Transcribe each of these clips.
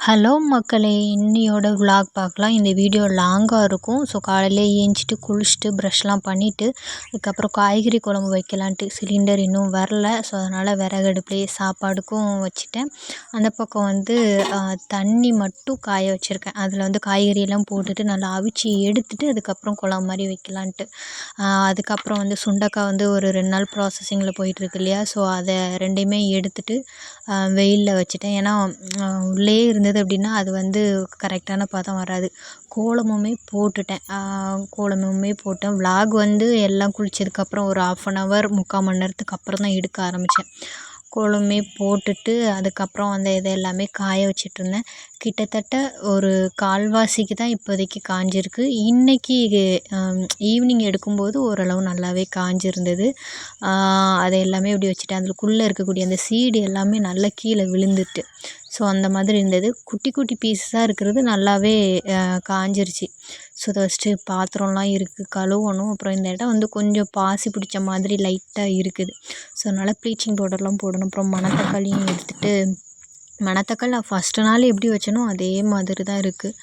Hello மக்களே! இன்னியோட vlog பார்க்கலாம். இந்த வீடியோ லாங்கா இருக்கும். ஸோ காலையிலே ஏஞ்சிட்டு குளிச்சுட்டு ப்ரஷ்லாம் பண்ணிவிட்டு அதுக்கப்புறம் காய்கறி குழம்பு வைக்கலான்ட்டு சிலிண்டர் இன்னும் வரல. ஸோ அதனால் விறகு அடுப்புலேயே சாப்பாடுக்கும் வச்சுட்டேன். அந்த பக்கம் வந்து தண்ணி மட்டும் காய வச்சுருக்கேன். அதில் வந்து காய்கறியெல்லாம் போட்டுட்டு நல்லா அவிச்சு எடுத்துட்டு அதுக்கப்புறம் குழம்பு மாதிரி வைக்கலான்ட்டு. அதுக்கப்புறம் வந்து சுண்டக்காய் வந்து ஒரு 2 நாள் ப்ராசஸிங்கில் போயிட்டுருக்கு இல்லையா? ஸோ அதை 2யுமே எடுத்துட்டு வெயிலில் வச்சுட்டேன். ஏன்னா உள்ளேயே இருந்தது அப்படின்னா அது வந்து கரெக்டான பதம் வராது. கோலமுமே போட்டுட்டேன். கோலமுமே போட்டேன். விலாக் வந்து எல்லாம் குளித்ததுக்கப்புறம் ஒரு 1/2 hour 3/4 மணி நேரத்துக்கு அப்புறம் தான் எடுக்க ஆரம்பித்தேன். கோலமே போட்டுட்டு அதுக்கப்புறம் வந்து இதை எல்லாமே காய வச்சிட்ருந்தேன். கிட்டத்தட்ட ஒரு கால்வாசிக்கு தான் இப்போதைக்கு காஞ்சிருக்கு. இன்றைக்கி ஈவினிங் எடுக்கும்போது ஓரளவு நல்லாவே காஞ்சிருந்தது. அதை எல்லாமே இப்படி வச்சுட்டேன். அதுக்குள்ளே இருக்கக்கூடிய அந்த சீடு எல்லாமே நல்லா கீழே விழுந்துட்டு. ஸோ அந்த மாதிரி இருந்தது. குட்டி குட்டி பீஸஸாக இருக்கிறது நல்லாவே காஞ்சிருச்சு. ஸோ அதை ஃபஸ்ட்டு பாத்திரம்லாம் இருக்குது கழுவணும். அப்புறம் இந்த இடம் வந்து கொஞ்சம் பாசி பிடிச்ச மாதிரி லைட்டாக இருக்குது. ஸோ அதனால் ப்ளீச்சிங் பவுடர்லாம் போடணும். அப்புறம் மணத்தக்காளியும் எடுத்துகிட்டு மணத்தக்காளி நான் ஃபஸ்ட்டு நாள் எப்படி வச்சேனோ அதே மாதிரி தான் இருக்குது.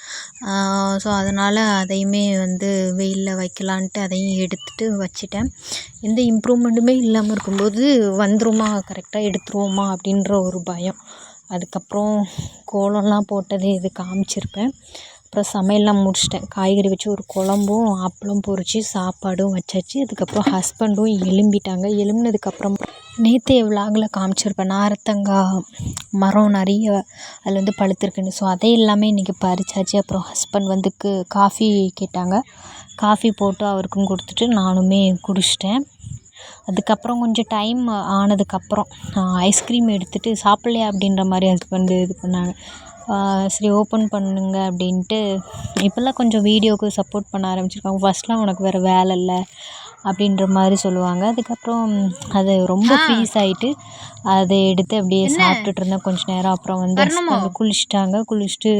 ஸோ அதனால் அதையுமே வந்து வெயிலில் வைக்கலான்ட்டு அதையும் எடுத்துகிட்டு வச்சுட்டேன். எந்த இம்ப்ரூவ்மெண்ட்டுமே இல்லாமல் இருக்கும்போது வந்துருமா கரெக்டாக எடுத்துருவோமா அப்படின்ற ஒரு பயம். அதுக்கப்புறம் கோலம்லாம் போட்டது இது காமிச்சிருப்பேன். அப்புறம் சமையல்லாம் முடிச்சிட்டேன். காய்கறி வச்சு ஒரு குழம்பும் அப்பளம் பொரித்து சாப்பாடும் வச்சாச்சு. அதுக்கப்புறம் ஹஸ்பண்டும் எழும்பிட்டாங்க. எழும்பினதுக்கப்புறம் நேற்றைய விலாகில் காமிச்சிருப்பேன். நார்த்தங்காய் மரம் நிறைய அதில் வந்து பழுத்திருக்குன்னு. ஸோ அதை எல்லாமே இன்றைக்கி பறிச்சாச்சு. அப்புறம் ஹஸ்பண்ட் வந்து காஃபி கேட்டாங்க. காஃபி போட்டு அவருக்கும் கொடுத்துட்டு நானுமே குடிச்சிட்டேன். அதுக்கப்புறம் கொஞ்சம் டைம் ஆனதுக்கப்புறம் ஐஸ்கிரீம் எடுத்துகிட்டு சாப்பிட்லையா அப்படின்ற மாதிரி ஹஸ்பண்டு இது பண்ணாங்க. சரி ஓப்பன் பண்ணுங்க அப்படின்ட்டு. இப்போல்லாம் கொஞ்சம் வீடியோவுக்கு சப்போர்ட் பண்ண ஆரம்பிச்சிருக்காங்க. ஃபஸ்ட்லாம் உனக்கு வேறு வேலை இல்லை அப்படின்ற மாதிரி சொல்லுவாங்க. அதுக்கப்புறம் அது ரொம்ப ஃப்ரீஸ் ஆகிட்டு அதை எடுத்து அப்படியே சாப்பிட்டுட்டு இருந்தேன் கொஞ்ச நேரம். அப்புறம் வந்து ஹஸ்பண்டு குளிச்சுட்டாங்க. குளிச்சுட்டு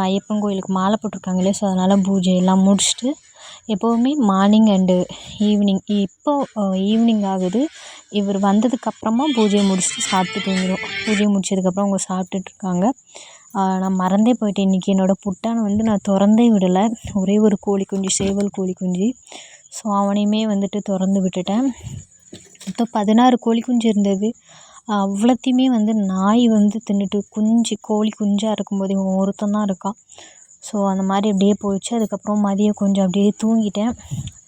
ஐயப்பன் கோயிலுக்கு மாலை போட்டிருக்காங்க இல்லையா? ஸோ அதனால் பூஜையெல்லாம் முடிச்சுட்டு எப்போவுமே மார்னிங் அண்டு ஈவினிங் ஈவினிங் ஆகுது. இவர் வந்ததுக்கப்புறமா பூஜையை முடிச்சுட்டு சாப்பிட்டு தூங்கிடும். பூஜையை முடிச்சதுக்கப்புறம் அவங்க சாப்பிட்டுட்ருக்காங்க. நான் மறந்தே போயிட்டேன். இன்றைக்கி என்னோடய புட்டானை வந்து நான் திறந்தே விடலை. ஒரே ஒரு கோழி குஞ்சு சேவல் கோழி குஞ்சு. ஸோ அவனையுமே வந்துட்டு திறந்து விட்டுட்டேன். மொத்தம் 16 கோழி குஞ்சு இருந்தது. அவ்வளோத்தையுமே வந்து நாய் வந்து தின்னுட்டு கோழி குஞ்சாக இருக்கும்போது இவன் ஒருத்தன் தான் இருக்கான். ஸோ அந்த மாதிரி அப்படியே போயிடுச்சு. அதுக்கப்புறம் மதியம் கொஞ்சம் அப்படியே தூங்கிட்டேன்.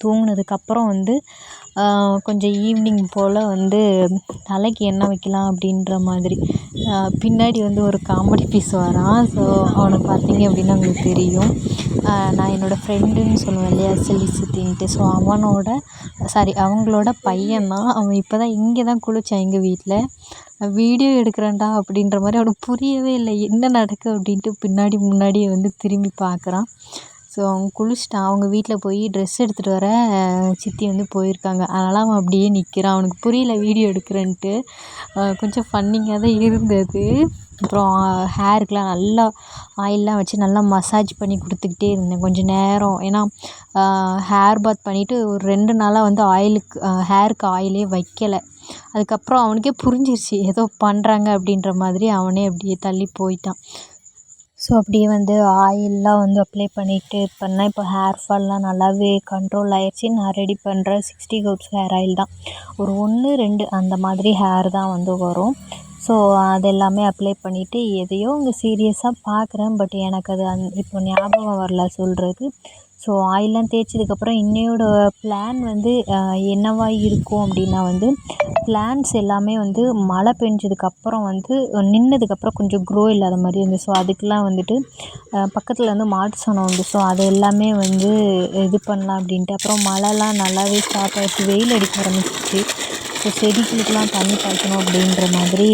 தூங்கினதுக்கப்புறம் வந்து கொஞ்சம் ஈவினிங் போல் வந்து தலைக்கு எண்ணெய் வைக்கலாம் அப்படின்ற மாதிரி பின்னாடி வந்து ஒரு காமெடி பீஸ் வரான். ஸோ அவனை பார்த்தீங்க அப்படின்னா உங்களுக்கு தெரியும். நான் என்னோடய ஃப்ரெண்டுன்னு சொல்லுவேன் இல்லையா சித்தின்ட்டு. ஸோ அவங்களோட பையன்தான். அவன் இப்போ தான் இங்கே தான் குளித்தான் எங்கள் வீட்டில். வீடியோ எடுக்கிறேன்டா அப்படின்ற மாதிரி அவனுக்கு புரியவே இல்லை என்ன நடக்குது அப்படின்ட்டு முன்னாடி வந்து திரும்பி பார்க்குறான். ஸோ அவன் குளிச்சுட்டான். அவங்க வீட்டில் போய் ட்ரெஸ் எடுத்துகிட்டு வர சித்தி வந்து போயிருக்காங்க. அதனால் அவன் அப்படியே நிற்கிறான். அவனுக்கு புரியல வீடியோ எடுக்கிறேன்ட்டு. கொஞ்சம் ஃபன்னிங்காக தான் இருந்தது. அப்புறம் ஹேருக்கெலாம் நல்லா ஆயிலெலாம் வச்சு நல்லா மசாஜ் பண்ணி கொடுத்துக்கிட்டே இருந்தேன் கொஞ்சம் நேரம். ஏன்னா ஹேர் பாத் பண்ணிவிட்டு ஒரு 2 நாளாக வந்து ஹேருக்கு ஆயிலே வைக்கலை. அதுக்கப்புறம் அவனுக்கே புரிஞ்சிருச்சு ஏதோ பண்ணுறாங்க அப்படின்ற மாதிரி அவனே அப்படியே தள்ளி போயிட்டான். ஸோ அப்படியே வந்து ஆயிலெலாம் வந்து அப்ளை பண்ணிட்டு பண்ணேன். இப்போ ஹேர் ஃபால்லாம் நல்லாவே கண்ட்ரோல் ஆகிடுச்சி. நான் ரெடி பண்ணுற 60 ஹெர்ப்ஸ் ஹேர் ஆயில் தான். ஒரு 1, 2 அந்த மாதிரி ஹேர் தான் வந்து வரும். ஸோ அது எல்லாமே அப்ளை பண்ணிவிட்டு எதையோ இங்கே சீரியஸாக பார்க்குறேன். பட் எனக்கு அது இப்போ ஞாபகம் வரல சொல்கிறது. ஸோ ஆயிலெலாம் தேய்ச்சதுக்கப்புறம் இன்னையோட பிளான் வந்து என்னவா இருக்கும் அப்படின்னா வந்து பிளான்ட்ஸ் எல்லாமே வந்து மழை பெஞ்சதுக்கப்புறம் வந்து நின்றதுக்கப்புறம் கொஞ்சம் க்ரோ இல்லாத மாதிரி இருந்துச்சு. ஸோ அதுக்கெலாம் வந்துட்டு பக்கத்தில் வந்து மாட்டு சாணம் உண்டு. ஸோ அது எல்லாமே வந்து இது பண்ணலாம் அப்படின்ட்டு. அப்புறம் மழைலாம் நல்லாவே ஸ்டார்ட் ஆகிடுச்சு. வெயில் அடிக்க ஆரம்பிச்சிச்சு. ஸோ செடிகளுக்கெலாம் தண்ணி பாய்ச்சணும் அப்படின்ற மாதிரி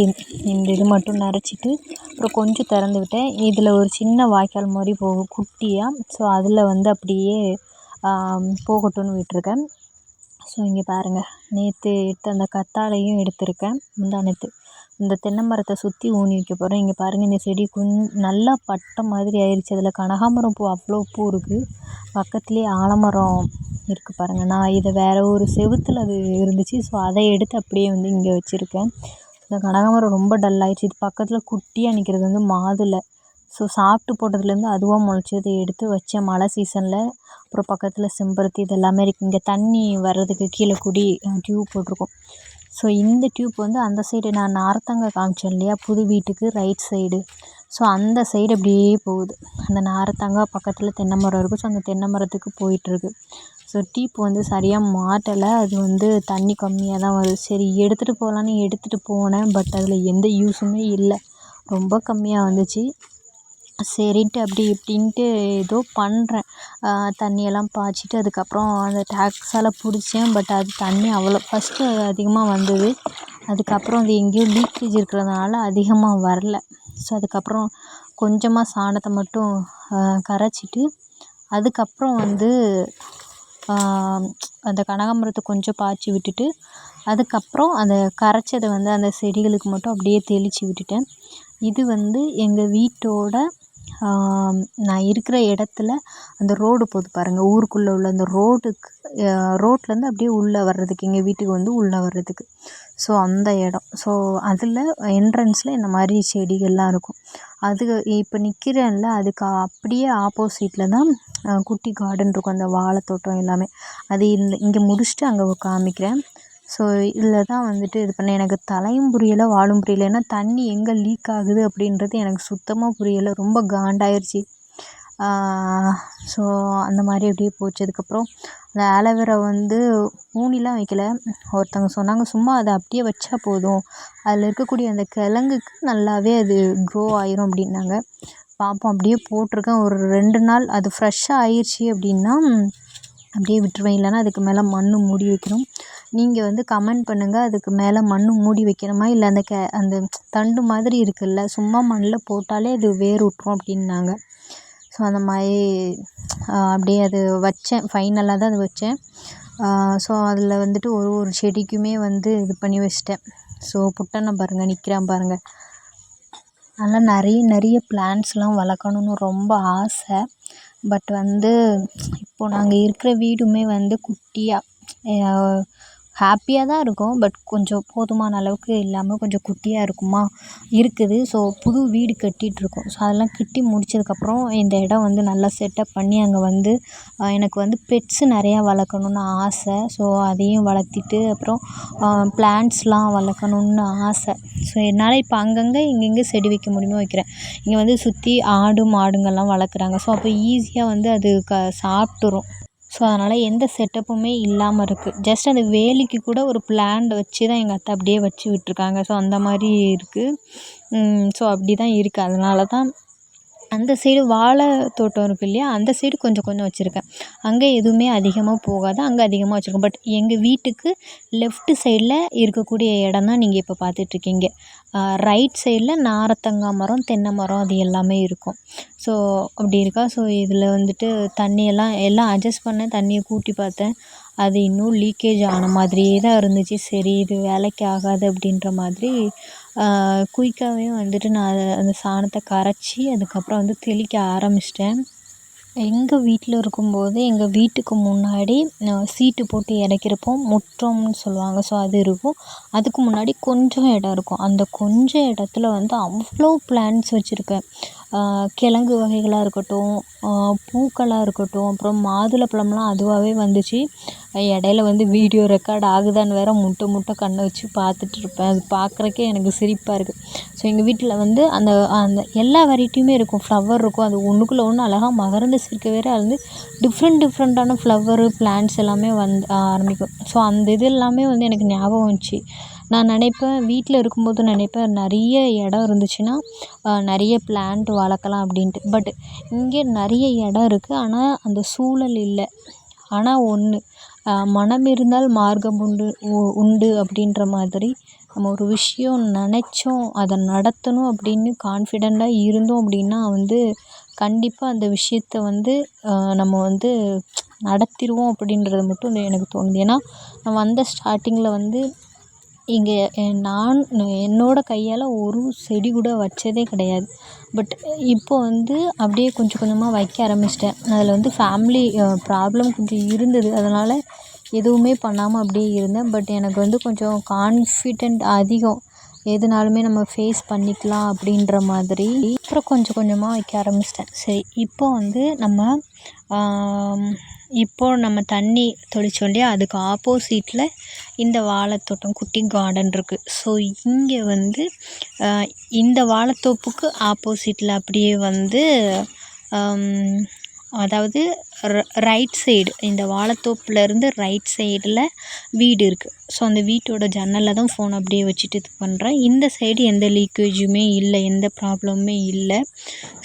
இந்த இது மட்டும் நிறச்சிட்டு அப்புறம் கொஞ்சம் திறந்து விட்டேன். இதில் ஒரு சின்ன வாய்க்கால் மாதிரி போகும் குட்டியாக. ஸோ அதில் வந்து அப்படியே போகட்டும்னு விட்டுருக்கேன். ஸோ இங்கே பாருங்கள், நேற்று எடுத்த அந்த கத்தாழையும் எடுத்திருக்கேன். முந்தானேத்து இந்த தென்னை மரத்தை சுற்றி ஊனி வைக்க போகிறேன். இங்கே பாருங்கள், இந்த செடி நல்லா பட்டை மாதிரி ஆயிடுச்சு. அதில் கனகாம்பரம் பூ அவ்வளோ பூ இருக்குது. பக்கத்துலேயே ஆலமரம் இருக்குது பாருங்கள். நான் இதை வேறு ஒரு செவுத்தில் அது இருந்துச்சு. ஸோ அதை எடுத்து அப்படியே வந்து இங்கே வச்சுருக்கேன். இந்த கனகாம்பரம் ரொம்ப டல் ஆகிடுச்சு. இது பக்கத்தில் குட்டியாக நிற்கிறது வந்து மாதுளை. ஸோ சாப்பிட்டு போட்டதுலேருந்து அதுவாக முளைச்சது எடுத்து வச்சேன் மழை சீசனில். அப்புறம் பக்கத்தில் செம்பருத்தி இது எல்லாமே இருக்குது. இங்கே தண்ணி வர்றதுக்கு கீழே கூடி டியூப் போட்டிருக்கோம். ஸோ இந்த டியூப் வந்து அந்த சைடு நான் நார்த்தங்காய் காமிச்சேன் இல்லையா புது வீட்டுக்கு ரைட் சைடு. ஸோ அந்த சைடு அப்படியே போகுது. அந்த நார்த்தங்காய் பக்கத்தில் தென்னை மரம் இருக்குது. ஸோ அந்த தென்னை மரத்துக்கு போயிட்டுருக்கு. ஸோ டியூப் வந்து சரியாக மாட்டலை. அது வந்து தண்ணி கம்மியாக தான் வருது. சரி எடுத்துகிட்டு போகலான்னு எடுத்துகிட்டு போனேன். பட் அதில் எந்த யூஸுமே இல்லை. ரொம்ப கம்மியாக வந்துச்சு. சரின்ட்டு அப்படி இப்படின்ட்டு ஏதோ பண்ணுறேன். தண்ணியெல்லாம் பாய்ச்சிட்டு அதுக்கப்புறம் அந்த டேக்ஸால் பிடிச்சேன். பட் அது தண்ணி அவ்வளோ ஃபஸ்ட்டு அதிகமாக வந்தது. அதுக்கப்புறம் அது எங்கேயோ லீக்கேஜ் இருக்கிறதுனால அதிகமாக வரல. ஸோ அதுக்கப்புறம் கொஞ்சமாக சாணத்தை மட்டும் கரைச்சிட்டு அதுக்கப்புறம் வந்து அந்த கனகாம்பரத்தை கொஞ்சம் பாய்ச்சி விட்டுட்டு அதுக்கப்புறம் அந்த கரைச்சதை வந்து அந்த செடிகளுக்கு மட்டும் அப்படியே தெளித்து விட்டுட்டேன். இது வந்து எங்கள் வீட்டோட நான் இருக்கிற இடத்துல அந்த ரோடு போகுது பாருங்கள். ஊருக்குள்ளே உள்ள அந்த ரோட்டுக்கு ரோட்லேருந்து அப்படியே உள்ளே வர்றதுக்கு எங்கள் வீட்டுக்கு வந்து உள்ளே வர்றதுக்கு. ஸோ அந்த இடம். ஸோ அதில் என்ட்ரன்ஸில் இந்த மாதிரி செடிகள்லாம் இருக்கும். அது இப்போ நிற்கிறேன்ல அதுக்கு அப்படியே ஆப்போசிட்டில் தான் குட்டி கார்டன் இருக்கும். அந்த வாழைத்தோட்டம் எல்லாமே. அது இங்கே முடிச்சுட்டு அங்கே காமிக்கிறேன். ஸோ இதில் தான் வந்துட்டு இது பண்ணேன். எனக்கு தலையும் புரியலை வாலும் புரியலை. ஏன்னா தண்ணி எங்கே லீக் ஆகுது அப்படின்றது எனக்கு சுத்தமாக புரியலை. ரொம்ப காண்டாயிருச்சு. ஸோ அந்த மாதிரி அப்படியே போச்சு. அதுக்கப்புறம் அந்த ஆலோவேரா வந்து ஊனிலாம் வைக்கல. ஒருத்தவங்க சொன்னாங்க சும்மா அதை அப்படியே வச்சா போதும், அதில் இருக்கக்கூடிய அந்த கிழங்குக்கு நல்லாவே அது க்ரோ ஆயிரும் அப்படின்னாங்க. பார்ப்போம். அப்படியே போட்டிருக்கேன். ஒரு 2 நாள் அது ஃப்ரெஷ்ஷாக ஆயிடுச்சு அப்படின்னா அப்படியே விட்டுருவேன். இல்லைன்னா அதுக்கு மேலே மண் மூடி வைக்கணும். நீங்கள் வந்து கமெண்ட் பண்ணுங்கள். அதுக்கு மேலே மண் மூடி வைக்கணுமா இல்லை அந்த தண்டு மாதிரி இருக்குல்ல சும்மா மண்ணில் போட்டாலே அது வேர் விட்டுரும் அப்படின்னாங்க. ஸோ அந்த மாதிரி அப்படியே அது வச்சேன். ஃபைனலாக தான் அது வச்சேன். ஸோ அதில் வந்துட்டு ஒரு செடிக்குமே வந்து இது பண்ணி வச்சிட்டேன். ஸோ புட்டனை பாருங்கள் நிற்கிறான் பாருங்கள். நல்லா நிறைய பிளான்ட்ஸ்லாம் வளர்க்கணுன்னு ரொம்ப ஆசை. பட் வந்து இப்போது நாங்கள் இருக்கிற வீடுமே வந்து குட்டியாக ஹாப்பியாக தான் இருக்கும். பட் கொஞ்சம் போதுமான அளவுக்கு இல்லாமல் கொஞ்சம் குட்டியாக இருக்குது. ஸோ புது வீடு கட்டிகிட்ருக்கோம். ஸோ அதெல்லாம் கட்டி முடித்ததுக்கப்புறம் இந்த இடம் வந்து நல்லா செட்டப் பண்ணி அங்கே வந்து எனக்கு வந்து பெட்ஸு நிறையா வளர்க்கணுன்னு ஆசை. ஸோ அதையும் வளர்த்திட்டு அப்புறம் பிளான்ட்ஸ்லாம் வளர்க்கணுன்னு ஆசை. ஸோ என்னால் இப்போ அங்கங்கே இங்கங்கே செடி வைக்க முடியுமோ வைக்கிறேன். இங்கே வந்து சுற்றி ஆடு மாடுங்கள்லாம் வளர்க்குறாங்க. ஸோ அப்போ ஈஸியாக வந்து அது சாப்பிட்டுரும். ஸோ அதனால் எந்த செட்டப்புமே இல்லாமல் இருக்குது. ஜஸ்ட் அந்த வேலிக்கு கூட ஒரு பிளான்ட் வச்சு தான் எங்கள் அத்தை அப்படியே வச்சு விட்டுருக்காங்க. ஸோ அந்த மாதிரி இருக்குது. ஸோ அப்படி தான் இருக்குது. அதனால தான் அந்த சைடு வாழை தோட்டம் இருக்குது இல்லையா, அந்த சைடு கொஞ்சம் வச்சுருக்கேன். அங்கே எதுவுமே அதிகமாக போகாது. அங்கே அதிகமாக வச்சுருக்கேன். பட் எங்கள் வீட்டுக்கு லெஃப்ட்டு சைடில் இருக்கக்கூடிய இடம் தான் நீங்கள் இப்போ பார்த்துட்ருக்கீங்க. ரைட் சைடில் நாரத்தங்காய் மரம் தென்னை மரம் அது எல்லாமே இருக்கும். ஸோ அப்படி இருக்கா. ஸோ இதில் வந்துட்டு எல்லாம் அட்ஜஸ்ட் பண்ணேன். தண்ணியை கூட்டி பார்த்தேன். அது இன்னும் லீக்கேஜ் ஆன மாதிரியே தான் இருந்துச்சு. சரி இது வேலைக்கு ஆகாது அப்படின்ற மாதிரி குயிக்காகவே வந்துட்டு நான் அந்த சாணத்தை கரைச்சி அதுக்கப்புறம் வந்து தெளிக்க ஆரம்பிச்சிட்டேன். எங்கள் வீட்டில் இருக்கும்போது எங்கள் வீட்டுக்கு முன்னாடி சீட்டு போட்டு இறக்கிருப்போம். முற்றம்னு சொல்லுவாங்க. ஸோ அது இருக்கும். அதுக்கு முன்னாடி கொஞ்சம் இடம் இருக்கும். அந்த கொஞ்சம் இடத்துல வந்து அவ்வளோ பிளான்ட்ஸ் வச்சுருக்கேன். கிழங்கு வகைகளாக இருக்கட்டும், பூக்களாக இருக்கட்டும், அப்புறம் மாதுளப்பழம்லாம் அதுவாகவே வந்துச்சு. இடையில வந்து வீடியோ ரெக்கார்ட் ஆகுதான்னு வேறு முட்டை கண்ணை வச்சு பார்த்துட்ருப்பேன். அது பார்க்குறக்கே எனக்கு சிரிப்பாக இருக்குது. ஸோ எங்கள் வீட்டில் வந்து அந்த எல்லா வெரைட்டியுமே இருக்கும். ஃப்ளவர் இருக்கும். அது ஒன்றுக்குள்ள ஒன்று அழகாக மகரந்த சேர்க்கை வேறு. அது வந்து டிஃப்ரெண்ட்டான ஃப்ளவரு பிளான்ட்ஸ் எல்லாமே வந்து ஆரம்பிக்கும். ஸோ அந்த இது எல்லாமே வந்து எனக்கு ஞாபகம் வந்துச்சு. நான் நினைப்பேன் வீட்டில் இருக்கும்போது நினைப்பேன் நிறைய இடம் இருந்துச்சுன்னா நிறைய பிளான்ட் வளர்க்கலாம் அப்படின்ட்டு. பட் இங்கே நிறைய இடம் இருக்குது. ஆனால் அந்த சூழல் இல்லை. ஆனால் ஒன்று மனம் இருந்தால் மார்க்கம் உண்டு அப்படின்ற மாதிரி நம்ம ஒரு விஷயம் நினச்சோம் அதை நடத்தணும் அப்படின்னு கான்ஃபிடெண்ட்டாக இருந்தோம் அப்படின்னா வந்து கண்டிப்பாக அந்த விஷயத்த வந்து நம்ம வந்து நடத்திடுவோம் அப்படின்றது மட்டும் எனக்கு தோணுது. ஏன்னா நான் வந்த ஸ்டார்டிங்கில் வந்து இங்கே நான் என்னோடய கையால் ஒரு செடி கூட வச்சதே கிடையாது. பட் இப்போ வந்து அப்படியே கொஞ்சமாக வைக்க ஆரம்பிச்சிட்டேன். அதில் வந்து ஃபேமிலி ப்ராப்ளம் கொஞ்சம் இருந்தது. அதனால் எதுவுமே பண்ணாமல் அப்படியே இருந்தேன். பட் எனக்கு வந்து கொஞ்சம் கான்ஃபிடெண்ட் அதிகம். எதுனாலுமே நம்ம ஃபேஸ் பண்ணிக்கலாம் அப்படின்ற மாதிரி. அப்புறம் கொஞ்சம் கொஞ்சமாக வைக்க ஆரம்பிச்சிட்டேன். சரி இப்போ வந்து நம்ம தண்ணி தெளிச்சோம் இல்லையா, அதுக்கு ஆப்போசிட்டில் இந்த வாழைத்தோட்டம் குட்டி கார்டன் இருக்குது. ஸோ இங்கே வந்து இந்த வாழைத்தோப்புக்கு ஆப்போசிட்டில் அப்படியே வந்து அதாவது ரைட் சைடு, இந்த வாழைத்தோப்புலேருந்து ரைட் சைடில் வீடு இருக்குது. ஸோ அந்த வீட்டோட ஜன்னலில் தான் ஃபோன் அப்படியே வச்சுட்டு இது பண்ணுறேன். இந்த சைடு எந்த லீக்கேஜுமே இல்லை, எந்த ப்ராப்ளமுமே இல்லை.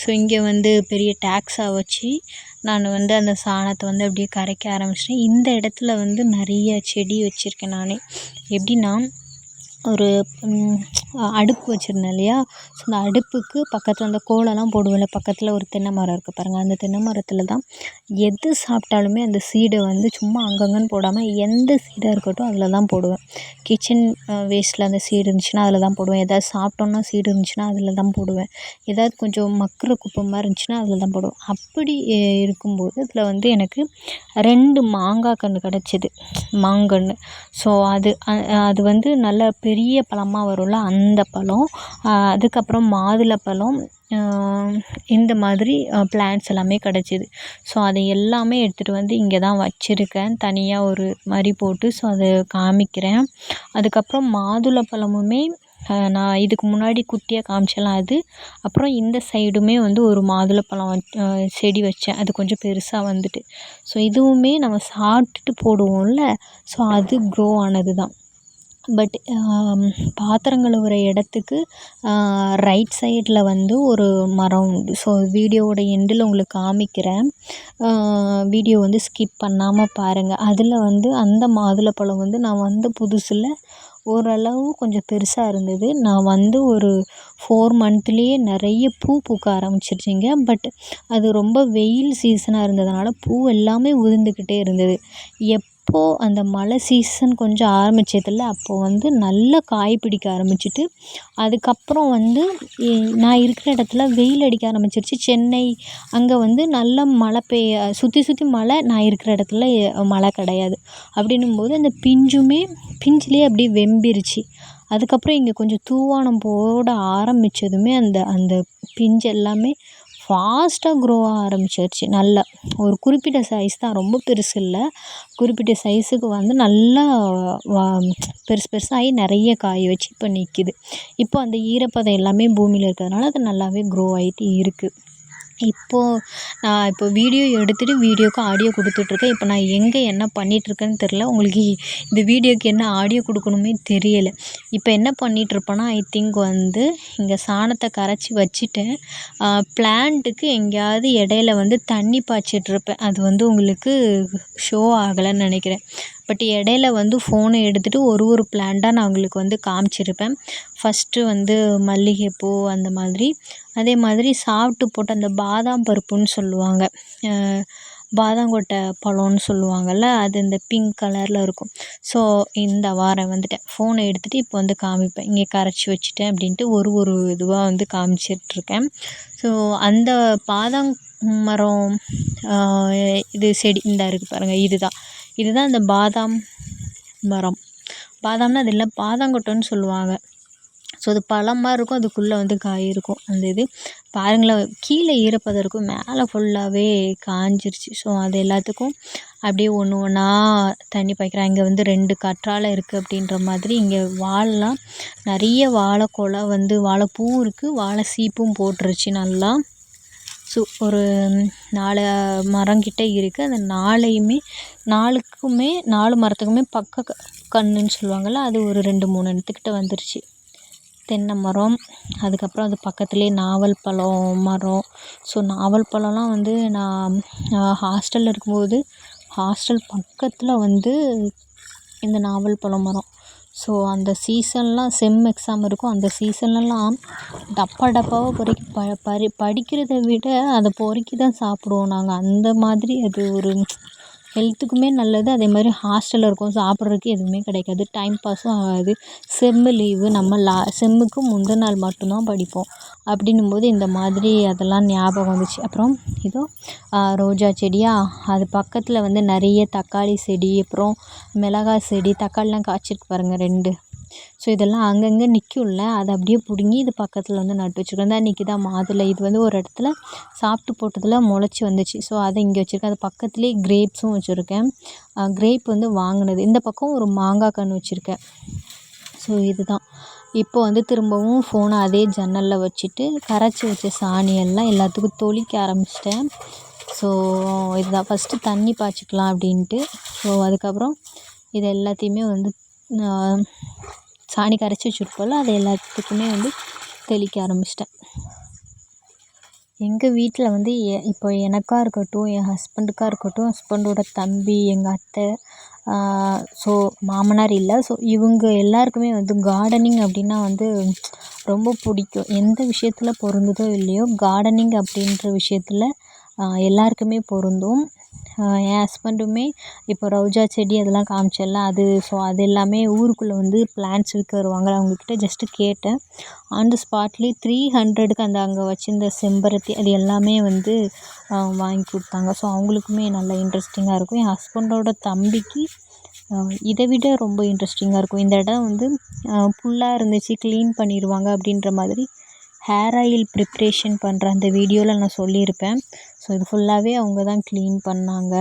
ஸோ இங்கே வந்து பெரிய டேக்ஸாக வச்சு நான் வந்து அந்த சாணத்தை வந்து அப்படியே கரைக்க ஆரம்பிச்சிட்டேன். இந்த இடத்துல வந்து நிறைய செடி வச்சுருக்கேன் நானே. எப்படின்னா ஒரு அடுப்பு வச்சுருந்தேன் இல்லையா, ஸோ அந்த அடுப்புக்கு பக்கத்தில் அந்த கோலம்லாம் போடுவேன்ல, பக்கத்தில் ஒரு தென்னை மரம் இருக்குது பாருங்கள். அந்த தென்னை மரத்தில் தான் எது சாப்பிட்டாலுமே அந்த சீடை வந்து சும்மா அங்கங்கன்னு போடாமல் எந்த சீடாக இருக்கட்டும் அதில் தான் போடுவேன். கிச்சன் வேஸ்ட்டில் அந்த சீடு இருந்துச்சுன்னா அதில் தான் போடுவேன். ஏதாவது சாப்பிட்டோன்னா சீடு இருந்துச்சுன்னா அதில் தான் போடுவேன். ஏதாவது கொஞ்சம் மக்குற குப்பை மாதிரி இருந்துச்சுன்னா அதில் தான் போடுவேன். அப்படி இருக்கும்போது இதில் வந்து எனக்கு 2 மாங்காய் கன்று கிடச்சிது, மாங்கன்று. ஸோ அது வந்து நல்ல பெரிய பழமாக வரும்ல, அந்த பழம். அதுக்கப்புறம் மாதுளப்பழம், இந்த மாதிரி பிளான்ட்ஸ் எல்லாமே கிடச்சிது. ஸோ அதை எல்லாமே எடுத்துகிட்டு வந்து இங்கே தான் வச்சுருக்கேன், தனியாக ஒரு மாதிரி போட்டு. ஸோ அதை காமிக்கிறேன். அதுக்கப்புறம் மாதுளப்பழமுமே நான் இதுக்கு முன்னாடி குட்டியாக காமிச்சேன்ல அது. அப்புறம் இந்த சைடுமே வந்து ஒரு மாதுளப்பழம் செடி வச்சேன், அது கொஞ்சம் பெருசாக வந்துட்டு. ஸோ இதுவுமே நம்ம சாப்பிட்டுட்டு போடுவோம்ல, ஸோ அது க்ரோ ஆனது தான். பட் பாத்திரம் கழுவுற இடத்துக்கு ரைட் சைடில் வந்து ஒரு மரம் உண்டு. ஸோ வீடியோவோட எண்டில் உங்களுக்கு காமிக்கிறேன், வீடியோ வந்து ஸ்கிப் பண்ணாமல் பாருங்கள். அதில் வந்து அந்த மாதுளப்பழம் வந்து நான் வந்த புதுசில் ஓரளவு கொஞ்சம் பெருசாக இருந்தது. நான் வந்து ஒரு 4 மந்த்லேயே நிறைய பூ பூக்க ஆரம்பிச்சிருச்சுங்க. பட் அது ரொம்ப வெயில் சீசனாக இருந்ததுனால பூ எல்லாமே உதிர்ந்துக்கிட்டே இருந்தது. எப்போது அந்த மழை சீசன் கொஞ்சம் ஆரம்பிச்சதில்ல, அப்போது வந்து நல்லா காய் பிடிக்க ஆரம்பிச்சிட்டு, அதுக்கப்புறம் வந்து நான் இருக்கிற இடத்துல வெயில் அடிக்க ஆரம்பிச்சிருச்சு. சென்னை அங்கே வந்து நல்லா மழை சுற்றி சுற்றி மழை, நான் இருக்கிற இடத்துல மழை கிடையாது. அப்படின்னும்போது அந்த பிஞ்சிலே அப்படியே வெம்பிருச்சு. அதுக்கப்புறம் இங்கே கொஞ்சம் தூவானம் போட ஆரம்பித்ததுமே அந்த பிஞ்சு எல்லாமே ஃபாஸ்ட்டாக க்ரோ ஆக ஆரம்பிச்சிருச்சு. நல்லா ஒரு குறிப்பிட்ட சைஸ் தான், ரொம்ப பெருசு இல்லை, குறிப்பிட்ட சைஸுக்கு வந்து நல்லா பெருசு பெருசாகி நிறைய காய் வச்சு இப்போ நிற்கிது. இப்போ அந்த ஈரப்பதம் எல்லாமே பூமியில் இருக்கிறதுனால அது நல்லாவே க்ரோ ஆகிட்டு இருக்குது. இப்போது நான் வீடியோ எடுத்துகிட்டு வீடியோவுக்கு ஆடியோ கொடுத்துட்ருக்கேன். இப்போ நான் எங்கே என்ன பண்ணிகிட்ருக்கேன்னு தெரில. உங்களுக்கு இந்த வீடியோக்கு என்ன ஆடியோ கொடுக்கணுமே தெரியலை. இப்போ என்ன பண்ணிகிட்ருப்பேன்னா, ஐ திங்க் வந்து இங்கே சாணத்தை கரைச்சி வச்சுட்டேன். பிளான்ட்டுக்கு எங்கேயாவது இடையில வந்து தண்ணி பாய்ச்சிட்ருப்பேன். அது வந்து உங்களுக்கு ஷோ ஆகலைன்னு நினைக்கிறேன். பட் இடையில வந்து ஃபோனை எடுத்துகிட்டு ஒரு பிளான்ட்டாக நான் உங்களுக்கு வந்து காமிச்சிருப்பேன். ஃபஸ்ட்டு வந்து மல்லிகைப்பூ அந்த மாதிரி, அதே மாதிரி சாப்பிட்டு போட்ட அந்த பாதாம் பருப்புன்னு சொல்லுவாங்க, பாதாங்கொட்டை பழம்னு சொல்லுவாங்கள்ல, அது இந்த பிங்க் கலரில் இருக்கும். ஸோ இந்த வாரம் வந்துட்டேன், ஃபோனை எடுத்துகிட்டு இப்போ வந்து காமிப்பேன், இங்கே கரைச்சி வச்சுட்டேன் அப்படின்ட்டு ஒரு இதுவாக வந்து காமிச்சிட்ருக்கேன். ஸோ அந்த பாதாம் மரம் இது செடி இந்த இருக்குது பாருங்கள், இதுதான் இந்த பாதாம் மரம். பாதாம்னா அது இல்லை, பாதாங்கொட்டைன்னு சொல்லுவாங்க. ஸோ அது பழம் மாதிரி இருக்கும், அதுக்குள்ளே வந்து காய் இருக்கும். அந்த இது பாருங்களேன், கீழே ஈரப்பதம் இருக்கும், மேலே ஃபுல்லாகவே காஞ்சிருச்சு. ஸோ அது எல்லாத்துக்கும் அப்படியே ஒன்று ஒன்றா தண்ணி பாய்க்கிறேன். இங்கே வந்து 2 கற்றாழை இருக்குது அப்படின்ற மாதிரி. இங்கே வாழைலாம் நிறைய வாழைக்கொலை வந்து வாழைப்பூ இருக்குது, வாழை சீப்பும் போட்டுருச்சு நல்லா. ஸோ ஒரு 4 மரங்கிட்ட இருக்குது. அந்த 4 மரத்துக்குமே பக்க கன்றுன்னு சொல்லுவாங்கள்ல, அது ஒரு 2-3 இடத்துக்கிட்ட வந்துருச்சு. தென்னை மரம், அதுக்கப்புறம் அது பக்கத்துலேயே நாவல் பழம் மரம். ஸோ நாவல் பழம்லாம் வந்து நான் ஹாஸ்டலில் இருக்கும்போது ஹாஸ்டல் பக்கத்தில் வந்து இந்த நாவல் பழம் மரம். ஸோ அந்த சீசன்லாம் செம் எக்ஸாம் இருக்கும், அந்த சீசன்லலாம் டப்பாவாக பொறுக்கி படிக்கிறத விட அதை பொறுக்கி தான் சாப்பிடுவோம் நாங்கள். அந்த மாதிரி அது ஒரு ஹெல்த்துக்குமே நல்லது. அதே மாதிரி ஹாஸ்டலில் இருக்கோம், சாப்பிட்றதுக்கு எதுவுமே கிடைக்காது, டைம் பாஸும் ஆகாது. செம்மு லீவு, நம்ம செம்முக்கு முந்தின நாள் மட்டும்தான் படிப்போம். அப்படின்னும்போது இந்த மாதிரி அதெல்லாம் ஞாபகம் வந்துச்சு. அப்புறம் இதோ ரோஜா செடியா, அது பக்கத்தில் வந்து நிறைய தக்காளி செடி, அப்புறம் மிளகாய் செடி, தக்காளிலாம் காய்ச்சிருக்கு பாருங்கள் 2. ஸோ இதெல்லாம் அங்கங்கே நிற்கும்ல, அதை அப்படியே பிடுங்கி இது பக்கத்தில் வந்து நட்டு வச்சுருக்கேன். தான் நிற்கிதா மாதுளை, இது வந்து ஒரு இடத்துல சாப்பிட்டு போட்டதில் முளைச்சி வந்துச்சு. ஸோ அதை இங்கே வச்சுருக்கேன். அது பக்கத்துலேயே கிரேப்ஸும் வச்சுருக்கேன். கிரேப் வந்து வாங்கினது. இந்த பக்கம் ஒரு மாங்காய் கன்று வச்சுருக்கேன். ஸோ இதுதான். இப்போ வந்து திரும்பவும் ஃபோனை அதே ஜன்னலில் வச்சுட்டு கரைச்சி வச்ச சாணியெல்லாம் எல்லாத்துக்கும் தெளிக்க ஆரம்பிச்சிட்டேன். ஸோ இதுதான் ஃபஸ்ட்டு தண்ணி பாய்ச்சிக்கலாம் அப்படின்ட்டு. ஸோ அதுக்கப்புறம் இது எல்லாத்தையுமே வந்து சாணி கரைச்சி வச்சுருப்போம்ல, அது எல்லாத்துக்குமே வந்து தெளிக்க ஆரம்பிச்சிட்டேன். எங்கள் வீட்டில் வந்து இப்போ எனக்கா இருக்கட்டும், என் ஹஸ்பண்டுக்காக இருக்கட்டும், ஹஸ்பண்டோட தம்பி, எங்கள் அத்தை, ஸோ மாமனார் இல்லை. ஸோ இவங்க எல்லாருக்குமே வந்து கார்டனிங் அப்படின்னா வந்து ரொம்ப பிடிக்கும். எந்த விஷயத்தில் பொருந்துதோ இல்லையோ, கார்டனிங் அப்படின்ற விஷயத்தில் எல்லாருக்குமே பொருந்தும். என் ஹஸ்பண்டுமே இப்போ ரோஜா செடி அதெல்லாம் காமிச்சேன்ல, அது ஸோ அது எல்லாமே ஊருக்குள்ளே வந்து பிளான்ட்ஸ் விற்க வருவாங்க. அவங்கக்கிட்ட ஜஸ்ட்டு கேட்டேன். ஆன் த ஸ்பாட்லேயே 300க்கு அந்த அங்கே வச்சுருந்த செம்பருத்தி அது எல்லாமே வந்து வாங்கி கொடுத்தாங்க. ஸோ அவங்களுக்குமே நல்லா இன்ட்ரெஸ்டிங்காக இருக்கும். என் ஹஸ்பண்டோட தம்பிக்கு இதை விட ரொம்ப இன்ட்ரெஸ்டிங்காக இருக்கும். இந்த இடம் வந்து புல்லாக இருந்துச்சு, க்ளீன் பண்ணிடுவாங்க அப்படின்ற மாதிரி ஹேர் ஆயில் ப்ரிப்ரேஷன் பண்ணுற அந்த வீடியோவில் நான் சொல்லியிருப்பேன். ஸோ இது ஃபுல்லாகவே அவங்க தான் க்ளீன் பண்ணாங்க.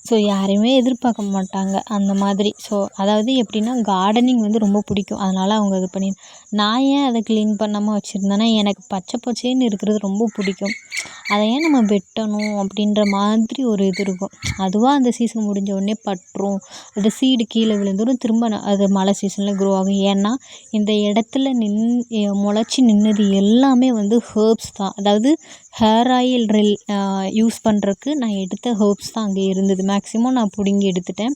ஸோ யாரையுமே எதிர்பார்க்க மாட்டாங்க அந்த மாதிரி. ஸோ அதாவது எப்படின்னா கார்டனிங் வந்து ரொம்ப பிடிக்கும். அதனால் அவங்க இது பண்ணி நான் ஏன் அதை க்ளீன் பண்ணாமல் வச்சுருந்தேன்னா, எனக்கு பச்சை பச்சேன்னு இருக்கிறது ரொம்ப பிடிக்கும். அதை ஏன் நம்ம வெட்டணும் அப்படின்ற மாதிரி ஒரு இது இருக்கும். அதுவாக அந்த சீசன் முடிஞ்ச உடனே பட்டுரும், அது சீடு கீழே விழுந்துடும், திரும்ப அது மழை சீசனில் க்ரோ ஆகும். ஏன்னா இந்த இடத்துல முளைச்சி நின்னது எல்லாமே வந்து ஹெர்ப்ஸ் தான். அதாவது ஹேர் ஆயில் யூஸ் பண்ணுறக்கு நான் எடுத்த ஹெர்ப்ஸ் தான் அங்கே இருந்தது. மேக்ஸிமம் நான் பிடுங்கி எடுத்துட்டேன்.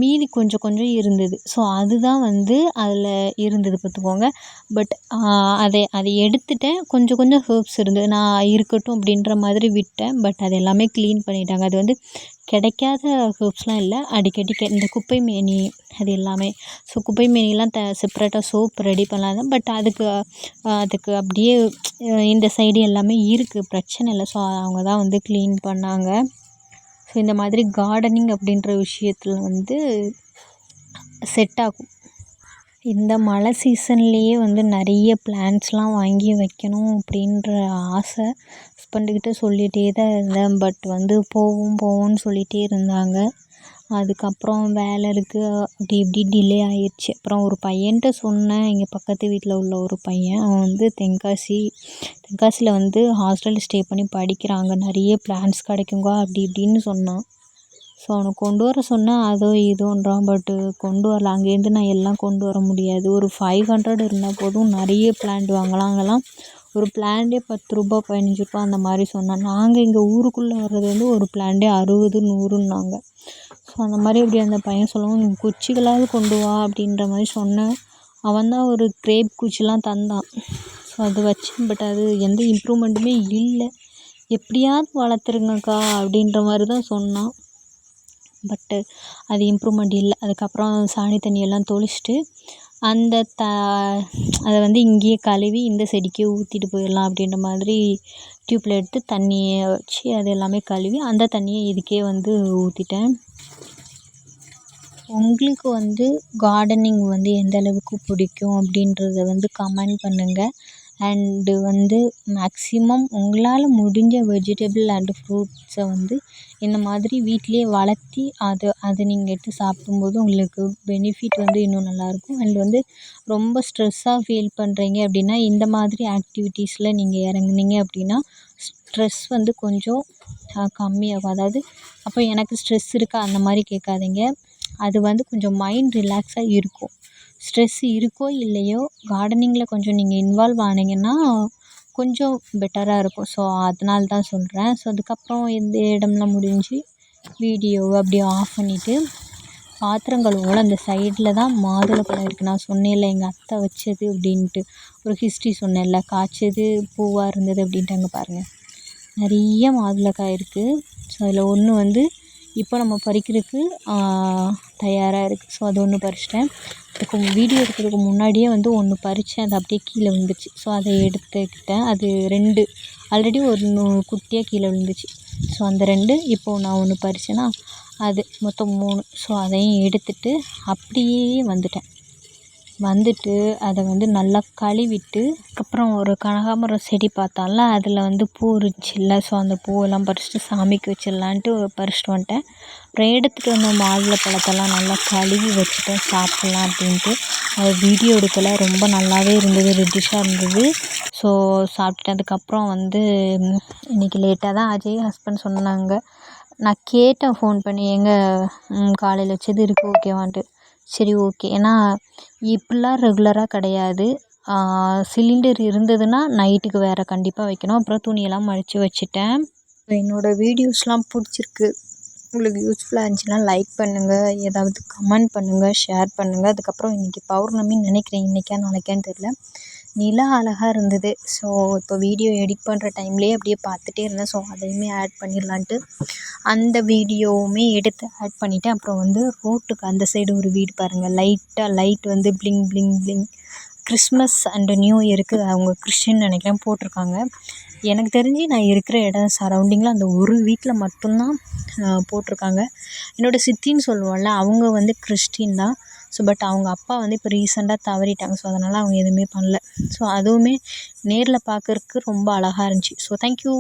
மீதி கொஞ்சம் கொஞ்சம் இருந்தது. ஸோ அதுதான் வந்து அதில் இருந்தது பார்த்துக்கோங்க. பட் அதை எடுத்துட்டேன். கொஞ்சம் கொஞ்சம் ஹெர்ப்ஸ் இருந்தது. நான் இருக்கட்டும் அப்படின்ற மாதிரி விட்டேன். பட் அது எல்லாமே க்ளீன் பண்ணிட்டாங்க. அது வந்து கிடைக்காத ஹெர்ப்ஸ்லாம் இல்லை. அடிக்கடி இந்த குப்பை மேனி அது எல்லாமே. ஸோ குப்பை மேனிலாம் செப்பரேட்டாக சோப் ரெடி பண்ணலாம். பட் அதுக்கு அப்படியே இந்த சைடு எல்லாமே இருக்குது, பிரச்சனை இல்லை. ஸோ அவங்க தான் வந்து க்ளீன் பண்ணாங்க. ஸோ இந்த மாதிரி கார்டனிங் அப்படின்ற விஷயத்தில் வந்து செட் ஆகும். இந்த மழை சீசன்லேயே வந்து நிறைய பிளான்ட்ஸ்லாம் வாங்கி வைக்கணும் அப்படின்ற ஆசை ஹஸ்பண்டுக்கிட்ட சொல்லிகிட்டே தான் இருந்தேன். பட் வந்து போவோம்னு சொல்லிகிட்டே இருந்தாங்க. அதுக்கப்புறம் வேலை இருக்குது அப்படி இப்படி டிலே ஆயிடுச்சு. அப்புறம் ஒரு பையன்கிட்ட சொன்னேன், இங்கே பக்கத்து வீட்டில் உள்ள ஒரு பையன். அவன் வந்து தென்காசியில் வந்து ஹாஸ்டலில் ஸ்டே பண்ணி படிக்கிறான். அங்கே நிறைய பிளான்ட்ஸ் கிடைக்குங்க அப்படி இப்படின்னு சொன்னான். ஸோ அவனுக்கு கொண்டு வர சொன்னால் அதோ இதோன்றான். பட்டு கொண்டு வரல. அங்கேருந்து நான் எல்லாம் கொண்டு வர முடியாது. ஒரு 500 இருந்தால் போதும், நிறைய பிளான்ட் வாங்கலாம். அங்கெல்லாம் ஒரு பிளான்ட்டே ₹10 ₹15 அந்த மாதிரி சொன்னான். நாங்கள் இங்கே ஊருக்குள்ளே வர்றது வந்து ஒரு பிளான்ட்டே 60 100ன்னாங்க. ஸோ அந்த மாதிரி இப்படி அந்த பையன் சொல்லவும், குச்சிகளாவது கொண்டு வா அப்படின்ற மாதிரி சொன்னேன். அவன் தான் ஒரு கிரேப் குச்சிலாம் தந்தான். ஸோ அது வச்சேன். பட் அது எந்த இம்ப்ரூவ்மெண்ட்டுமே இல்லை. எப்படியாவது வளர்த்துருங்கக்கா அப்படின்ற மாதிரி தான் சொன்னான். பட்டு அது இம்ப்ரூவ்மெண்ட் இல்லை. அதுக்கப்புறம் சாணி தண்ணியெல்லாம் தெளிச்சிட்டு அதை வந்து இங்கேயே கழுவி இந்த செடிக்கே ஊற்றிட்டு போயிடலாம் அப்படின்ற மாதிரி டியூப்பில் எடுத்து தண்ணியை வச்சு அது எல்லாமே கழுவி அந்த தண்ணியை இதுக்கே வந்து ஊற்றிட்டேன். உங்களுக்கு வந்து கார்டனிங் வந்து எந்த அளவுக்கு பிடிக்கும் அப்படின்றத வந்து கமெண்ட் பண்ணுங்கள். அண்டு வந்து மேக்ஸிமம் உங்களால் முடிஞ்ச வெஜிடபிள் அண்டு ஃப்ரூட்ஸை வந்து இந்த மாதிரி வீட்டிலேயே வளர்த்தி அதை நீங்கள் எடுத்து சாப்பிடும்போது உங்களுக்கு பெனிஃபிட் வந்து இன்னும் நல்லாயிருக்கும். அண்ட் வந்து ரொம்ப ஸ்ட்ரெஸ்ஸாக ஃபீல் பண்ணுறீங்க அப்படின்னா இந்த மாதிரி ஆக்டிவிட்டீஸில் நீங்கள் இறங்குனீங்க அப்படின்னா ஸ்ட்ரெஸ் வந்து கொஞ்சம் கம்மியாகும். அதாவது அப்போ எனக்கு ஸ்ட்ரெஸ் இருக்கா அந்த மாதிரி கேட்காதீங்க. அது வந்து கொஞ்சம் மைண்ட் ரிலாக்ஸாக இருக்கும். ஸ்ட்ரெஸ் இருக்கோ இல்லையோ கார்டனிங்கில் கொஞ்சம் நீங்கள் இன்வால்வ் ஆனீங்கன்னா கொஞ்சம் பெட்டராக இருக்கும். ஸோ அதனால தான் சொல்கிறேன். ஸோ அதுக்கப்புறம் இந்த இடம்லாம் முடிஞ்சு வீடியோவை அப்படியே ஆஃப் பண்ணிவிட்டு பாத்திரம் கழுவுவோம்ல, அந்த சைடில் தான் மாதுளை பழம் இருக்குது. நான் சொன்னேன்ல எங்கள் அத்தை வச்சது அப்படின்ட்டு, ஒரு ஹிஸ்ட்ரி சொன்னேன்ல, காய்ச்சது பூவாக இருந்தது அப்படின்ட்டாங்க பாருங்கள். நிறைய மாதுளைக்காய் இருக்குது. ஸோ அதில் ஒன்று வந்து இப்போ நம்ம பறிக்கிறதுக்கு தயாராக இருக்குது. ஸோ அது ஒன்று பறிச்சிட்டேன். வீடியோ எடுக்கிறதுக்கு முன்னாடியே வந்து ஒன்று பறித்தேன். அது அப்படியே கீழே விழுந்துச்சு. ஸோ அதை எடுத்துக்கிட்டேன். அது 2 ஆல்ரெடி ஒன்று குட்டியாக கீழே விழுந்துச்சு. ஸோ அந்த 2 இப்போது நான் ஒன்று பறித்தேன்னா அது மொத்தம் 3. ஸோ அதையும் எடுத்துகிட்டு அப்படியே வந்துட்டேன். வந்துட்டு அதை வந்து நல்லா கழுவிட்டு அதுக்கப்புறம் ஒரு கனகாம்பரம் செடி பார்த்தோம்ல அதில் வந்து பூ இருந்துச்சுல்ல, ஸோ அந்த பூவெல்லாம் பறிச்சுட்டு சாமிக்கு வச்சிடலான்ட்டு பறிச்சுட்டு வந்துட்டேன். அப்புறம் எடுத்துகிட்டு வந்த மாதுளை பழத்தெல்லாம் நல்லா கழுவி வச்சுட்டேன் சாப்பிட்லாம் அப்படின்ட்டு. அது வீடியோ எடுக்கலை, ரொம்ப நல்லாவே இருந்தது, ரெட்டிஷாக இருந்தது. ஸோ சாப்பிட்டுட்டு அதுக்கப்புறம் வந்து இன்றைக்கி லேட்டாக தான் அஜய் ஹஸ்பண்ட் சொன்னாங்க. நான் கேட்டேன் ஃபோன் பண்ணி, எங்கே காலையில் வச்சது இருக்குது ஓகேவான்ட்டு. சரி ஓகே, ஏன்னா இப்படிலாம் ரெகுலராக கிடையாது. சிலிண்டர் இருந்ததுன்னா நைட்டுக்கு வேறு கண்டிப்பாக வைக்கணும். அப்புறம் துணியெல்லாம் மடித்து வச்சுட்டேன். என்னோடய வீடியோஸ்லாம் பிடிச்சிருக்கு, உங்களுக்கு யூஸ்ஃபுல்லாக இருந்துச்சுன்னா லைக் பண்ணுங்கள், ஏதாவது கமெண்ட் பண்ணுங்கள், ஷேர் பண்ணுங்கள். அதுக்கப்புறம் இன்றைக்கி பௌர்ணமின்னு நினைக்கிறேன், இன்றைக்கா நாளைக்கான்னு தெரில. நிலா அழகாக இருந்தது. ஸோ இப்போ வீடியோ எடிட் பண்ணுற டைம்லேயே அப்படியே பார்த்துட்டே இருந்தேன். ஸோ அதையுமே ஆட் பண்ணிடலான்ட்டு அந்த வீடியோவுமே எடுத்து ஆட் பண்ணிவிட்டேன். அப்புறம் வந்து ரோட்டுக்கு அந்த சைடு ஒரு வீடு பாருங்கள், லைட் வந்து bling bling bling. Christmas and new இயருக்கு அவங்க கிறிஸ்டின் நினைக்கிறேன் போட்டிருக்காங்க. எனக்கு தெரிஞ்சு நான் இருக்கிற இடம் சரௌண்டிங்கில் அந்த ஒரு வீட்டில் மட்டும்தான் போட்டிருக்காங்க. என்னோடய சித்தின்னு சொல்லுவோம்ல, அவங்க வந்து கிறிஸ்டின் தான். ஸோ பட் அவங்க அப்பா வந்து இப்போ ரீசெண்டாக தவறிட்டாங்க. ஸோ அதனால் அவங்க எதுவுமே பண்ணல. ஸோ அதுவுமே நேரில் பார்க்கறக்கு ரொம்ப அழகாக இருந்துச்சு. So thank you.